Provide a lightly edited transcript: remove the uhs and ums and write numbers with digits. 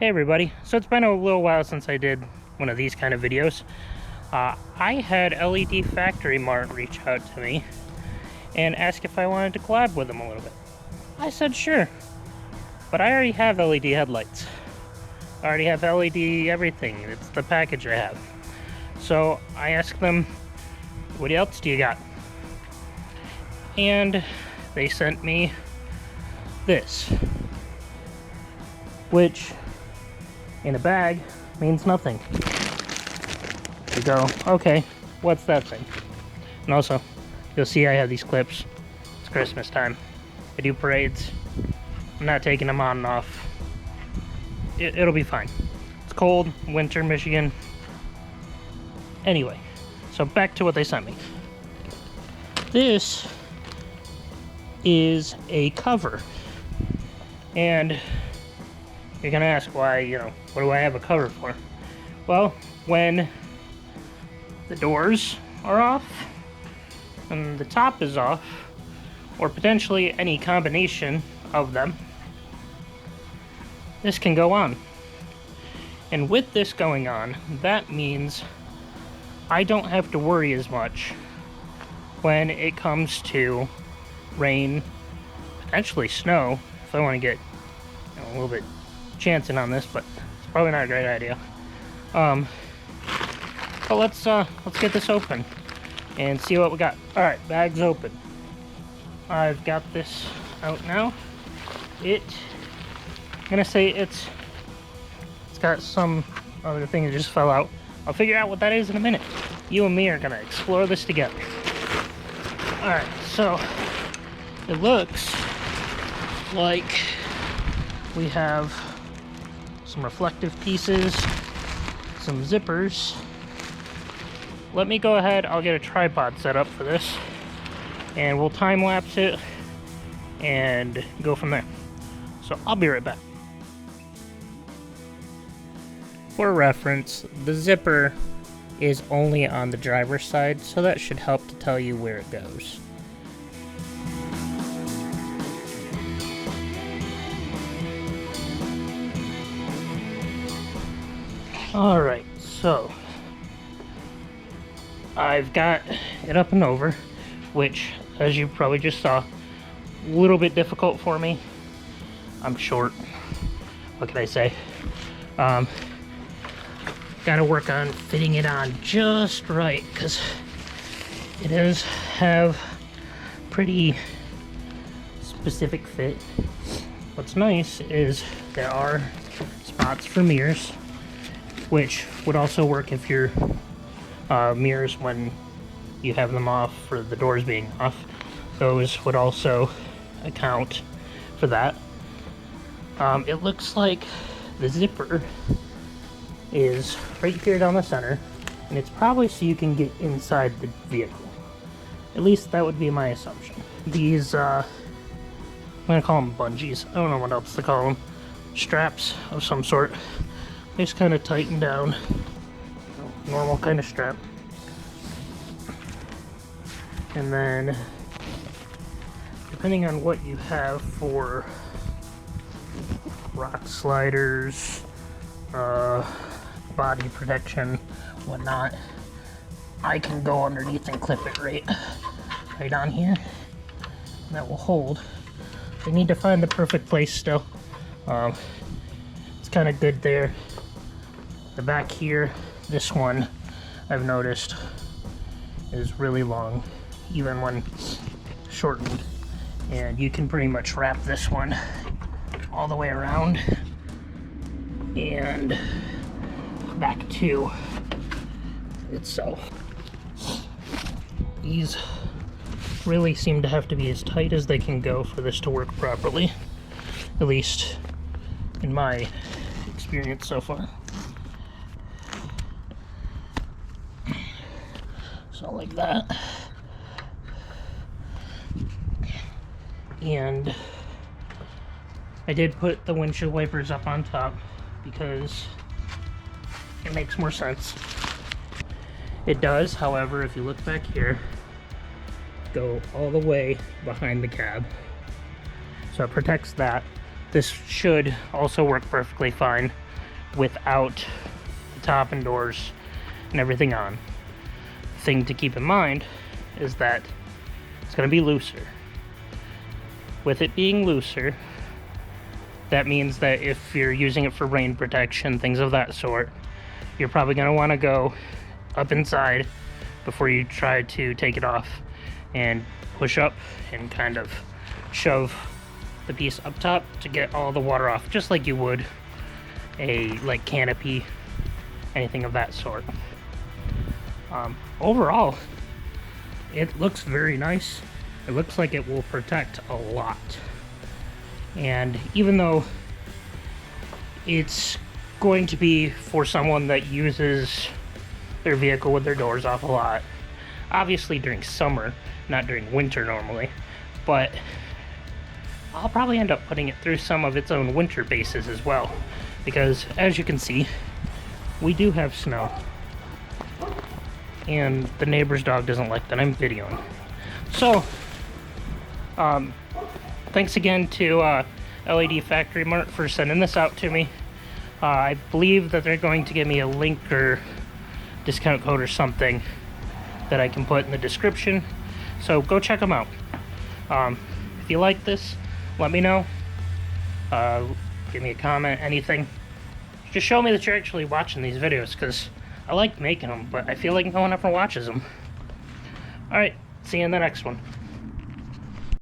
Hey everybody, so it's been a little while since I did one of these kind of videos. I had LED Factory Mart reach out to me and ask if I wanted to collab with them a little bit. I said sure, but I already have LED headlights. I already have LED everything, it's the package I have. So I asked them, what else do you got? And they sent me this, which in a bag means nothing. You go, okay, what's that thing? And also, you'll see I have these clips. It's Christmas time. I do parades. I'm not taking them on and off. It'll be fine. It's cold, winter, Michigan. Anyway, so back to what they sent me. This is a cover. And you're gonna ask why, what do I have a cover for? Well, when the doors are off and the top is off, or potentially any combination of them, this can go on. And with this going on, that means I don't have to worry as much when it comes to rain, potentially snow, if I want to get a little bit chancing on this, but it's probably not a great idea. But let's get this open and see what we got. All right, bag's open. I've got this out now. I'm gonna say it's got some other thing that just fell out. I'll figure out what that is in a minute. You and me are gonna explore this together. All right, so it looks like we have some reflective pieces, some zippers. Let me go ahead, I'll get a tripod set up for this, and we'll time lapse it and go from there. So I'll be right back. For reference, the zipper is only on the driver's side, so that should help to tell you where it goes. Alright, so I've got it up and over, which, as you probably just saw, a little bit difficult for me. I'm short. What can I say? Gotta work on fitting it on just right, because it does have pretty specific fit. What's nice is there are spots for mirrors, which would also work if your mirrors, when you have them off for the doors being off, those would also account for that. It looks like the zipper is right here down the center, and it's probably so you can get inside the vehicle. At least that would be my assumption. These, I'm gonna call them bungees. I don't know what else to call them. Straps of some sort. They just kind of tighten down. Normal kind of strap. And then, depending on what you have for rock sliders, body protection, whatnot, I can go underneath and clip it right on here. And that will hold. I need to find the perfect place still. It's kind of good there. The back here, this one, I've noticed, is really long, even when shortened. And you can pretty much wrap this one all the way around and back to itself. These really seem to have to be as tight as they can go for this to work properly, at least in my experience so far. So like that. And I did put the windshield wipers up on top because it makes more sense. It does, however, if you look back here, go all the way behind the cab. So it protects that. This should also work perfectly fine without the top and doors and everything on. Thing to keep in mind is that it's going to be looser. With it being looser, that means that if you're using it for rain protection, things of that sort, you're probably going to want to go up inside before you try to take it off and push up and kind of shove the piece up top to get all the water off, just like you would a canopy, anything of that sort. Overall, it looks very nice. It looks like it will protect a lot. And even though it's going to be for someone that uses their vehicle with their doors off a lot, obviously during summer, not during winter normally, but I'll probably end up putting it through some of its own winter bases as well, because as you can see, we do have snow, and the neighbor's dog doesn't like that I'm videoing. So, thanks again to LED Factory Mart for sending this out to me. I believe that they're going to give me a link or discount code or something that I can put in the description, so go check them out. If you like this, let me know. Give me a comment, anything. Just show me that you're actually watching these videos, because I like making them, but I feel like no one ever watches them. Alright, see you in the next one.